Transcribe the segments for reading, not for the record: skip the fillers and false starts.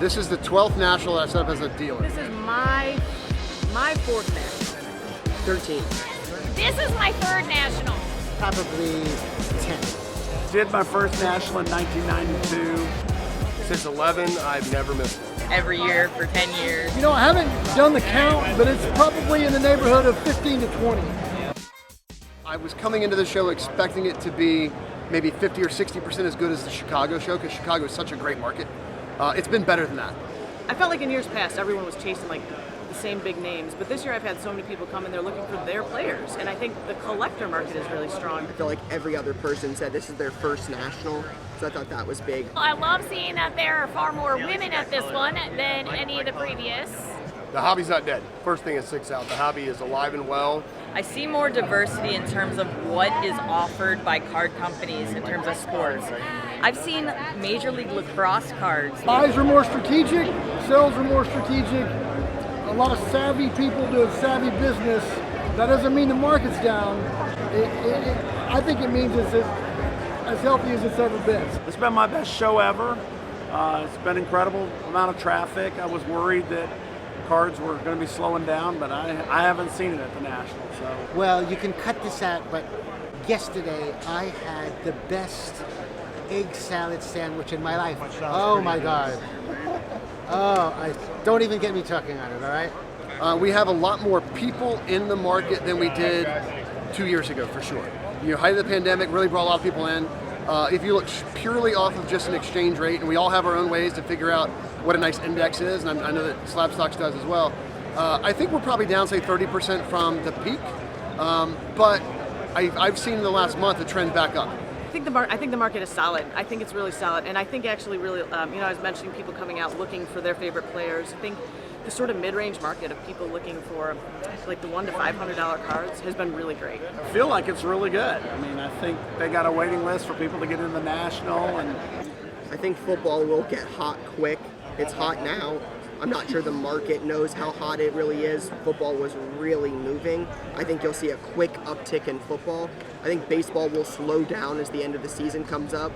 This is the 12th national that I set up as a dealer. This is my fourth national. 13. This is my third national. Probably 10. Did my first national in 1992. Since 11, I've never missed one. Every year for 10 years. You know, I haven't done the count, but it's probably in the neighborhood of 15 to 20. I was coming into the show expecting it to be maybe 50 or 60% as good as the Chicago show, because Chicago is such a great market. It's been better than that. I felt like in years past, everyone was chasing like the same big names, but this year I've had so many people come in, they're looking for their players, and I think the collector market is really strong. I feel like every other person said this is their first national, so I thought that was big. I love seeing that there are far more women at this one than any of the previous. The hobby's not dead. First thing that sticks out, the hobby is alive and well. I see more diversity in terms of what is offered by card companies in terms of sports. I've seen Major League Lacrosse cards. Buys are more strategic, sales are more strategic. A lot of savvy people doing savvy business. That doesn't mean the market's down. I think it means it's as healthy as it's ever been. It's been my best show ever. It's been an incredible amount of traffic. I was worried that cards were going to be slowing down, but I haven't seen it at the National. So. Well, you can cut this out, but yesterday I had the best egg salad sandwich in my life. Oh my God. Oh, don't even get me talking on it, all right? We have a lot more people in the market than we did 2 years ago, for sure. You know, height of the pandemic really brought a lot of people in. If you look purely off of just an exchange rate, and we all have our own ways to figure out what a nice index is, and I know that SlabStox does as well, I think we're probably down, say, 30% from the peak, but I've seen in the last month a trend back up. I think the market is solid. I think it's really solid, and I think actually really, you know, I was mentioning people coming out looking for their favorite players. I think the sort of mid-range market of people looking for like the $100 to $500 cards has been really great. I feel like it's really good. I mean, I think they got a waiting list for people to get in the National, and I think football will get hot quick. It's hot now. I'm not sure the market knows how hot it really is. Football was really moving. I think you'll see a quick uptick in football. I think baseball will slow down as the end of the season comes up.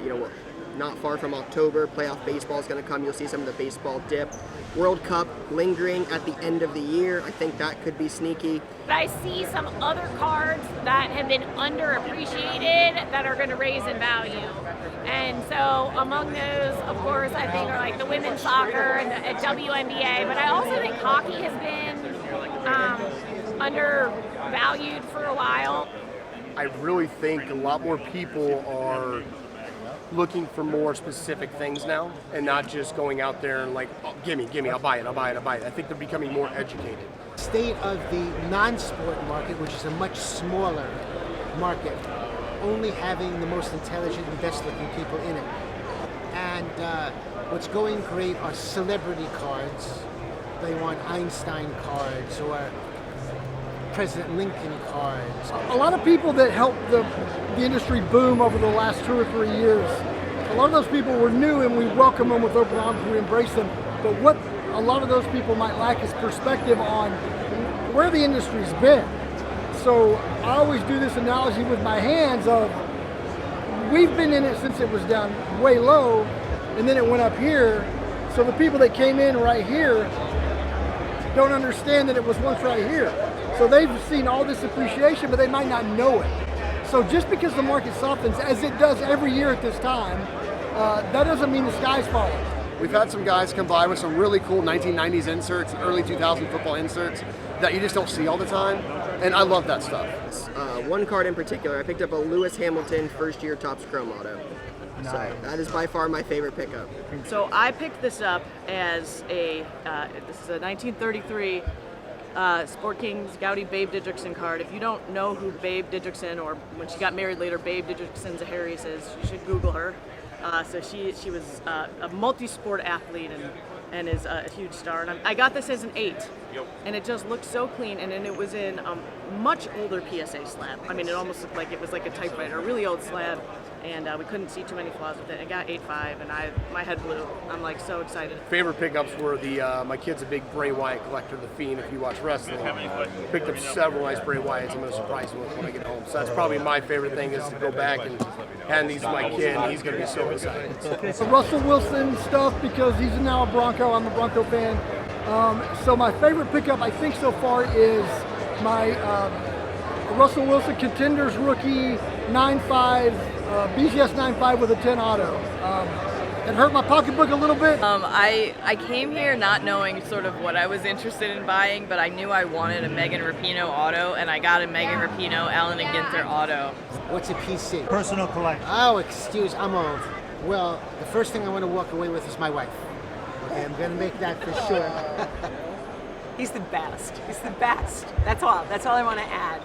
You know, we're not far from October. Playoff baseball is going to come. You'll see some of the baseball dip. World Cup lingering at the end of the year. I think that could be sneaky. But I see some other cards that have been underappreciated that are going to raise in value. And so among those, of course, I think are like the women's soccer and the WNBA. But I also think hockey has been undervalued for a while. I really think a lot more people are looking for more specific things now, and not just going out there and like, oh, gimme, I'll buy it. I think they're becoming more educated. State of the non-sport market, which is a much smaller market, only having the most intelligent and best-looking people in it. And what's going great are celebrity cards. They want Einstein cards or President Lincoln cards. A lot of people that helped the industry boom over the last 2 or 3 years, a lot of those people were new, and we welcome them with open arms, we embrace them. But what a lot of those people might lack is perspective on where the industry's been. So I always do this analogy with my hands of, we've been in it since it was down way low, and then it went up here. So the people that came in right here don't understand that it was once right here. So they've seen all this appreciation, but they might not know it. So just because the market softens, as it does every year at this time, that doesn't mean the sky's falling. We've had some guys come by with some really cool 1990s inserts, early 2000 football inserts that you just don't see all the time, and I love that stuff. One card in particular, I picked up a Lewis Hamilton first-year Topps Chrome auto. Nice. So that is by far my favorite pickup. So I picked this up as this is a 1933 Sport Kings Gaudy Babe Didrikson card. If you don't know who Babe Didrikson, or when she got married later, Babe Didrikson Zaharis is, you should Google her. So she was a multi-sport athlete and is a huge star. And I got this as an 8, and it just looked so clean. And then it was in a much older PSA slab. I mean, it almost looked like it was like a typewriter, a really old slab. And we couldn't see too many flaws with it. I got 8.5, and my head blew. I'm like so excited. Favorite pickups were my kid's a big Bray Wyatt collector, The Fiend, if you watch wrestling. Picked up several nice Bray Wyatts I'm going to surprise him with when I get home. So that's probably my favorite thing, is to go back and hand these to my kid, he's going to be so excited. The Russell Wilson stuff, because he's now a Bronco. I'm a Bronco fan. So my favorite pickup, I think, so far is my Russell Wilson Contenders rookie 9.5, BGS 9.5 with a 10 auto. It hurt my pocketbook a little bit. I came here not knowing sort of what I was interested in buying, but I knew I wanted a Megan Rapinoe auto, and I got a Megan Rapinoe Allen and Ginter auto. What's a PC? Personal collection. Oh, I'm old. Well, the first thing I want to walk away with is my wife. Okay, I'm going to make that for sure. He's the best. He's the best. That's all I want to add.